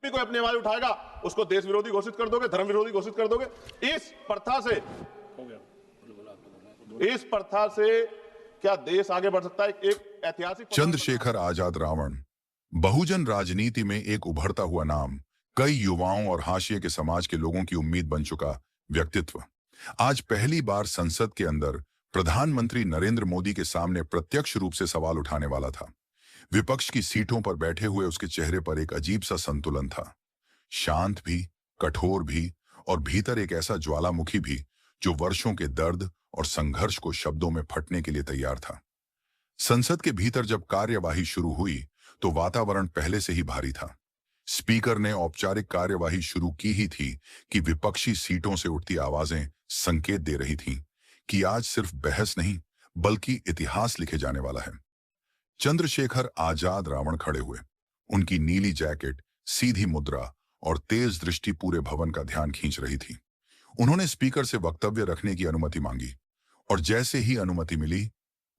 भी कोई अपनी आवाज उठाएगा उसको देश विरोधी घोषित कर दोगे, धर्म विरोधी घोषित कर दोगे। इस प्रथा से क्या देश आगे बढ़ सकता है? एक ऐतिहासिक चंद्रशेखर आजाद रावण बहुजन राजनीति में एक उभरता हुआ नाम, कई युवाओं और हाशिए के समाज के लोगों की उम्मीद बन चुका व्यक्तित्व आज पहली बार संसद के अंदर प्रधानमंत्री नरेंद्र मोदी के सामने प्रत्यक्ष रूप से सवाल उठाने वाला था। विपक्ष की सीटों पर बैठे हुए उसके चेहरे पर एक अजीब सा संतुलन था, शांत भी, कठोर भी और भीतर एक ऐसा ज्वालामुखी भी जो वर्षों के दर्द और संघर्ष को शब्दों में फटने के लिए तैयार था। संसद के भीतर जब कार्यवाही शुरू हुई तो वातावरण पहले से ही भारी था। स्पीकर ने औपचारिक कार्यवाही शुरू की ही थी कि विपक्षी सीटों से उठती आवाजें संकेत दे रही थीं कि आज सिर्फ बहस नहीं बल्कि इतिहास लिखे जाने वाला है। चंद्रशेखर आजाद रावण खड़े हुए। उनकी नीली जैकेट, सीधी मुद्रा और तेज दृष्टि पूरे भवन का ध्यान खींच रही थी। उन्होंने स्पीकर से वक्तव्य रखने की अनुमति मांगी और जैसे ही अनुमति मिली,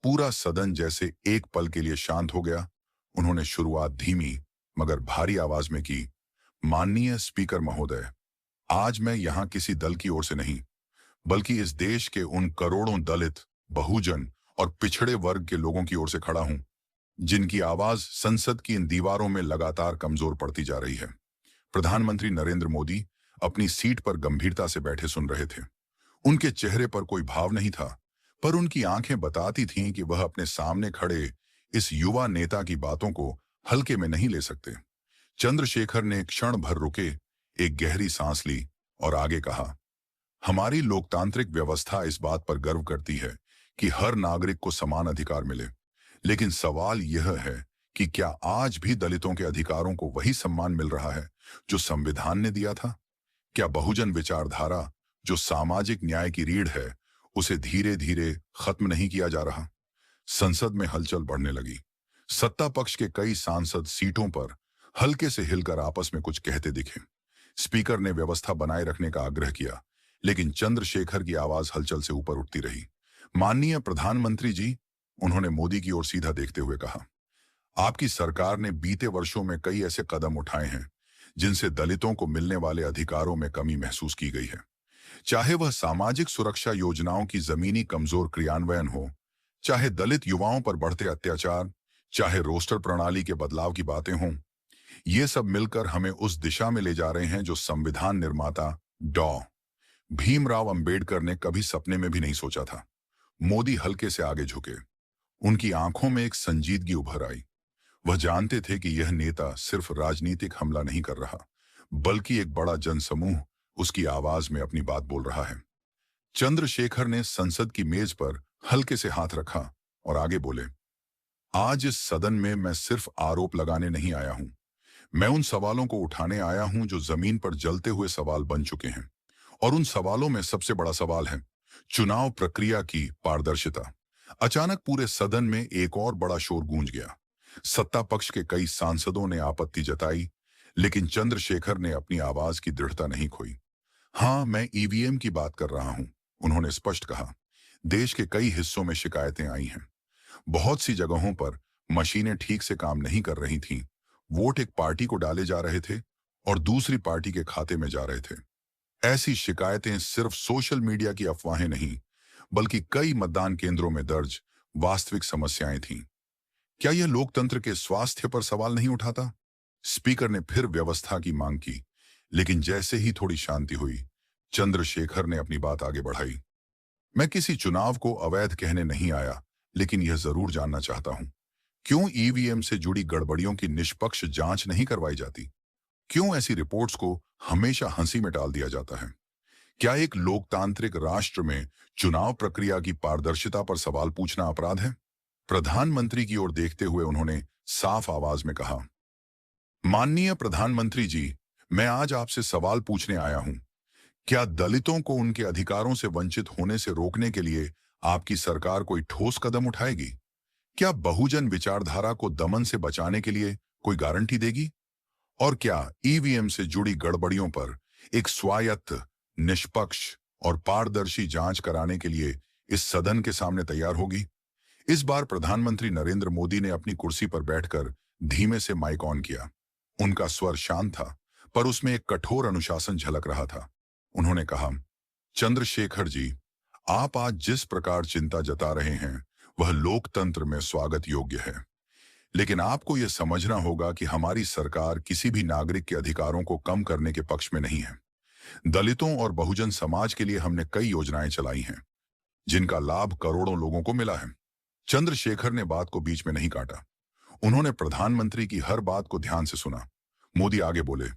पूरा सदन जैसे एक पल के लिए शांत हो गया। उन्होंने शुरुआत धीमी मगर भारी आवाज में की। माननीय स्पीकर महोदय, आज मैं यहां किसी दल की ओर से नहीं बल्कि इस देश के उन करोड़ों दलित, बहुजन और पिछड़े वर्ग के लोगों की ओर से खड़ा हूं जिनकी आवाज संसद की इन दीवारों में लगातार कमजोर पड़ती जा रही है। प्रधानमंत्री नरेंद्र मोदी अपनी सीट पर गंभीरता से बैठे सुन रहे थे। उनके चेहरे पर कोई भाव नहीं था, पर उनकी आंखें बताती थीं कि वह अपने सामने खड़े इस युवा नेता की बातों को हल्के में नहीं ले सकते। चंद्रशेखर ने क्षण भर रुके, एक गहरी सांस ली और आगे कहा, हमारी लोकतांत्रिक व्यवस्था इस बात पर गर्व करती है कि हर नागरिक को समान अधिकार मिले, लेकिन सवाल यह है कि क्या आज भी दलितों के अधिकारों को वही सम्मान मिल रहा है जो संविधान ने दिया था? क्या बहुजन विचारधारा, जो सामाजिक न्याय की रीढ़ है, उसे धीरे धीरे खत्म नहीं किया जा रहा? संसद में हलचल बढ़ने लगी। सत्ता पक्ष के कई सांसद सीटों पर हल्के से हिलकर आपस में कुछ कहते दिखे। स्पीकर ने व्यवस्था बनाए रखने का आग्रह किया, लेकिन चंद्रशेखर की आवाज हलचल से ऊपर उठती रही। माननीय प्रधानमंत्री जी, उन्होंने मोदी की ओर सीधा देखते हुए कहा, आपकी सरकार ने बीते वर्षों में कई ऐसे कदम उठाए हैं जिनसे दलितों को मिलने वाले अधिकारों में कमी महसूस की गई है। चाहे वह सामाजिक सुरक्षा योजनाओं की जमीनी कमजोर क्रियान्वयन हो, चाहे दलित युवाओं पर बढ़ते अत्याचार, चाहे रोस्टर प्रणाली के बदलाव की बातें हों, ये सब मिलकर हमें उस दिशा में ले जा रहे हैं जो संविधान निर्माता डॉ. भीमराव अंबेडकर ने कभी सपने में भी नहीं सोचा था। मोदी हल्के से आगे झुके। उनकी आंखों में एक संजीदगी उभर आई। वह जानते थे कि यह नेता सिर्फ राजनीतिक हमला नहीं कर रहा, बल्कि एक बड़ा जनसमूह उसकी आवाज में अपनी बात बोल रहा है। चंद्रशेखर ने संसद की मेज पर हल्के से हाथ रखा और आगे बोले, आज इस सदन में मैं सिर्फ आरोप लगाने नहीं आया हूं, मैं उन सवालों को उठाने आया हूं जो जमीन पर जलते हुए सवाल बन चुके हैं। और उन सवालों में सबसे बड़ा सवाल है चुनाव प्रक्रिया की पारदर्शिता। अचानक पूरे सदन में एक और बड़ा शोर गूंज गया। सत्ता पक्ष के कई सांसदों ने आपत्ति जताई, लेकिन चंद्रशेखर ने अपनी आवाज की दृढ़ता नहीं खोई। हाँ, मैं ईवीएम की बात कर रहा हूं, उन्होंने स्पष्ट कहा। देश के कई हिस्सों में शिकायतें आई हैं। बहुत सी जगहों पर मशीनें ठीक से काम नहीं कर रही थीं। वोट एक पार्टी को डाले जा रहे थे और दूसरी पार्टी के खाते में जा रहे थे। ऐसी शिकायतें सिर्फ सोशल मीडिया की अफवाहें नहीं, बल्कि कई मतदान केंद्रों में दर्ज वास्तविक समस्याएं थीं। क्या यह लोकतंत्र के स्वास्थ्य पर सवाल नहीं उठाता? स्पीकर ने फिर व्यवस्था की मांग की, लेकिन जैसे ही थोड़ी शांति हुई, चंद्रशेखर ने अपनी बात आगे बढ़ाई। मैं किसी चुनाव को अवैध कहने नहीं आया, लेकिन यह जरूर जानना चाहता हूं, क्यों ईवीएम से जुड़ी गड़बड़ियों की निष्पक्ष जांच नहीं करवाई जाती? क्यों ऐसी रिपोर्ट्स को हमेशा हंसी में टाल दिया जाता है? क्या एक लोकतांत्रिक राष्ट्र में चुनाव प्रक्रिया की पारदर्शिता पर सवाल पूछना अपराध है? प्रधानमंत्री की ओर देखते हुए उन्होंने साफ आवाज में कहा, माननीय प्रधानमंत्री जी, मैं आज आपसे सवाल पूछने आया हूं। क्या दलितों को उनके अधिकारों से वंचित होने से रोकने के लिए आपकी सरकार कोई ठोस कदम उठाएगी? क्या बहुजन विचारधारा को दमन से बचाने के लिए कोई गारंटी देगी? और क्या ईवीएम से जुड़ी गड़बड़ियों पर एक स्वायत्त, निष्पक्ष और पारदर्शी जांच कराने के लिए इस सदन के सामने तैयार होगी? इस बार प्रधानमंत्री नरेंद्र मोदी ने अपनी कुर्सी पर बैठकर धीमे से माइक ऑन किया। उनका स्वर शांत था, पर उसमें एक कठोर अनुशासन झलक रहा था। उन्होंने कहा, चंद्रशेखर जी, आप आज जिस प्रकार चिंता जता रहे हैं वह लोकतंत्र में स्वागत योग्य है, लेकिन आपको यह समझना होगा कि हमारी सरकार किसी भी नागरिक के अधिकारों को कम करने के पक्ष में नहीं है। दलितों और बहुजन समाज के लिए हमने कई योजनाएं चलाई हैं जिनका लाभ करोड़ों लोगों को मिला है। चंद्रशेखर ने बात को बीच में नहीं काटा। उन्होंने प्रधानमंत्री की हर बात को ध्यान से सुना। मोदी आगे बोले,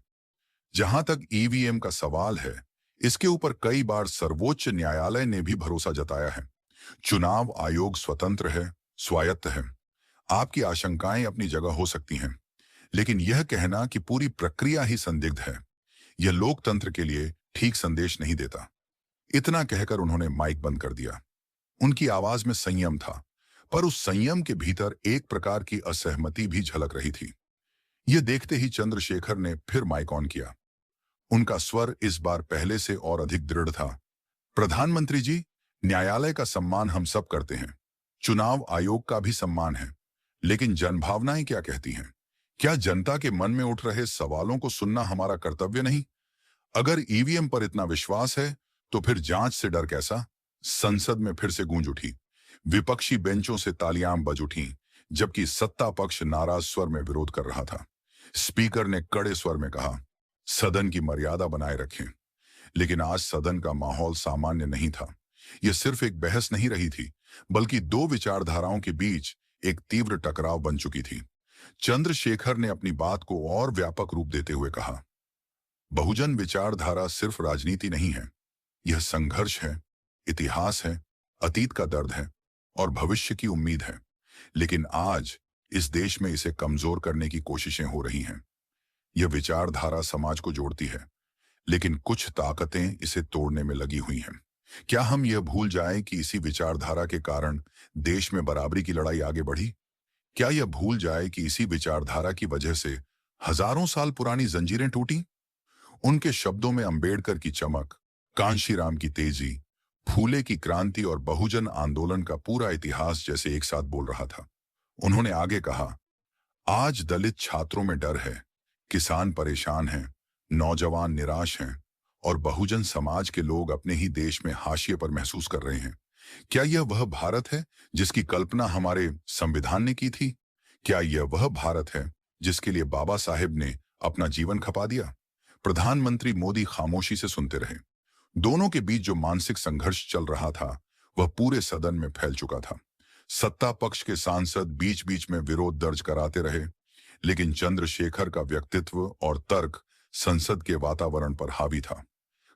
जहां तक ईवीएम का सवाल है, इसके ऊपर कई बार सर्वोच्च न्यायालय ने भी भरोसा जताया है। चुनाव आयोग स्वतंत्र है, स्वायत्त है। आपकी आशंकाएं अपनी जगह हो सकती हैं, लेकिन यह कहना कि पूरी प्रक्रिया ही संदिग्ध है, यह लोकतंत्र के लिए ठीक संदेश नहीं देता। इतना कहकर उन्होंने माइक बंद कर दिया। उनकी आवाज में संयम था, पर उस संयम के भीतर एक प्रकार की असहमति भी झलक रही थी। यह देखते ही चंद्रशेखर ने फिर माइक ऑन किया। उनका स्वर इस बार पहले से और अधिक दृढ़ था। प्रधानमंत्री जी, न्यायालय का सम्मान हम सब करते हैं, चुनाव आयोग का भी सम्मान है, लेकिन जनभावनाएं क्या कहती हैं? क्या जनता के मन में उठ रहे सवालों को सुनना हमारा कर्तव्य नहीं? अगर ईवीएम पर इतना विश्वास है तो फिर जांच से डर कैसा? संसद में फिर से गूंज उठी। विपक्षी बेंचों से तालियां बज उठी, जबकि सत्ता पक्ष नाराज स्वर में विरोध कर रहा था। स्पीकर ने कड़े स्वर में कहा, सदन की मर्यादा बनाए रखें। लेकिन आज सदन का माहौल सामान्य नहीं था। यह सिर्फ एक बहस नहीं रही थी, बल्कि दो विचारधाराओं के बीच एक तीव्र टकराव बन चुकी थी। चंद्रशेखर ने अपनी बात को और व्यापक रूप देते हुए कहा, बहुजन विचारधारा सिर्फ राजनीति नहीं है, यह संघर्ष है, इतिहास है, अतीत का दर्द है और भविष्य की उम्मीद है। लेकिन आज इस देश में इसे कमजोर करने की कोशिशें हो रही हैं। यह विचारधारा समाज को जोड़ती है, लेकिन कुछ ताकतें इसे तोड़ने में लगी हुई हैं। क्या हम यह भूल जाएं कि इसी विचारधारा के कारण देश में बराबरी की लड़ाई आगे बढ़ी? क्या यह भूल जाए कि इसी विचारधारा की वजह से हजारों साल पुरानी जंजीरें टूटी? उनके शब्दों में अंबेडकर की चमक, कांशीराम की तेजी, फूले की क्रांति और बहुजन आंदोलन का पूरा इतिहास जैसे एक साथ बोल रहा था। उन्होंने आगे कहा, आज दलित छात्रों में डर है, किसान परेशान हैं, नौजवान निराश हैं और बहुजन समाज के लोग अपने ही देश में हाशिए पर महसूस कर रहे हैं। क्या यह वह भारत है जिसकी कल्पना हमारे संविधान ने की थी? क्या यह वह भारत है जिसके लिए बाबा साहेब ने अपना जीवन खपा दिया? प्रधानमंत्री मोदी खामोशी से सुनते रहे। दोनों के बीच जो मानसिक संघर्ष चल रहा था वह पूरे सदन में फैल चुका था। सत्ता पक्ष के सांसद बीच बीच में विरोध दर्ज कराते रहे, लेकिन चंद्रशेखर का व्यक्तित्व और तर्क संसद के वातावरण पर हावी था।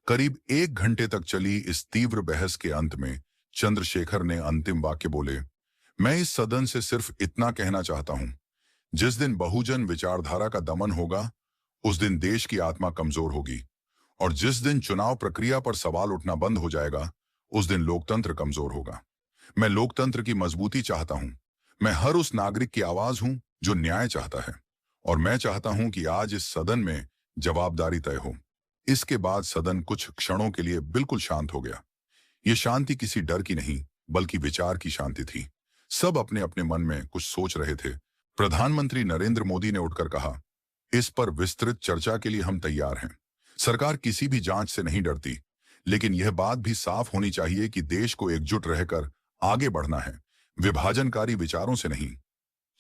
करीब 1 घंटे तक चली इस तीव्र बहस के अंत में चंद्रशेखर ने अंतिम वाक्य बोले, मैं इस सदन से सिर्फ इतना कहना चाहता हूं, जिस दिन बहुजन विचारधारा का दमन होगा उस दिन देश की आत्मा कमजोर होगी, और जिस दिन चुनाव प्रक्रिया पर सवाल उठना बंद हो जाएगा उस दिन लोकतंत्र कमजोर होगा। मैं लोकतंत्र की मजबूती चाहता हूं। मैं हर उस नागरिक की आवाज हूं जो न्याय चाहता है, और मैं चाहता हूं कि आज इस सदन में जवाबदारी तय हो। इसके बाद सदन कुछ क्षणों के लिए बिल्कुल शांत हो गया। यह शांति किसी डर की नहीं, बल्कि विचार की शांति थी। सब अपने अपने मन में कुछ सोच रहे थे। प्रधानमंत्री नरेंद्र मोदी ने उठकर कहा, इस पर विस्तृत चर्चा के लिए हम तैयार हैं। सरकार किसी भी जांच से नहीं डरती, लेकिन यह बात भी साफ होनी चाहिए कि देश को एकजुट रहकर आगे बढ़ना है, विभाजनकारी विचारों से नहीं।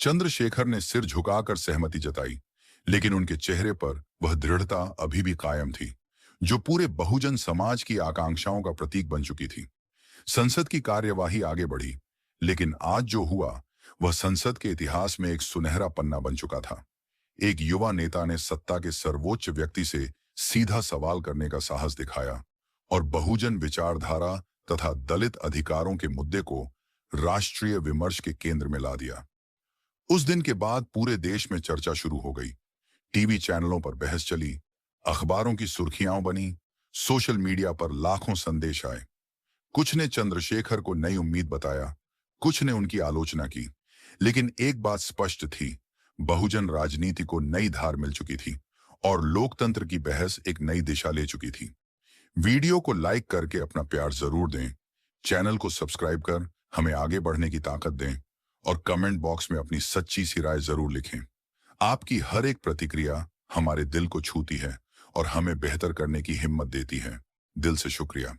चंद्रशेखर ने सिर झुकाकर सहमति जताई, लेकिन उनके चेहरे पर वह दृढ़ता अभी भी कायम थी, जो पूरे बहुजन समाज की आकांक्षाओं का प्रतीक बन चुकी थी। संसद की कार्यवाही आगे बढ़ी, लेकिन आज जो हुआ वह संसद के इतिहास में एक सुनहरा पन्ना बन चुका था। एक युवा नेता ने सत्ता के सर्वोच्च व्यक्ति से सीधा सवाल करने का साहस दिखाया और बहुजन विचारधारा तथा दलित अधिकारों के मुद्दे को राष्ट्रीय विमर्श के केंद्र में ला दिया। उस दिन के बाद पूरे देश में चर्चा शुरू हो गई। टीवी चैनलों पर बहस चली, अखबारों की सुर्खियां बनी, सोशल मीडिया पर लाखों संदेश आए। कुछ ने चंद्रशेखर को नई उम्मीद बताया, कुछ ने उनकी आलोचना की, लेकिन एक बात स्पष्ट थी, बहुजन राजनीति को नई धार मिल चुकी थी और लोकतंत्र की बहस एक नई दिशा ले चुकी थी। वीडियो को लाइक करके अपना प्यार जरूर दें, चैनल को सब्सक्राइब कर हमें आगे बढ़ने की ताकत दें और कमेंट बॉक्स में अपनी सच्ची सी राय जरूर लिखें। आपकी हर एक प्रतिक्रिया हमारे दिल को छूती है और हमें बेहतर करने की हिम्मत देती है। दिल से शुक्रिया।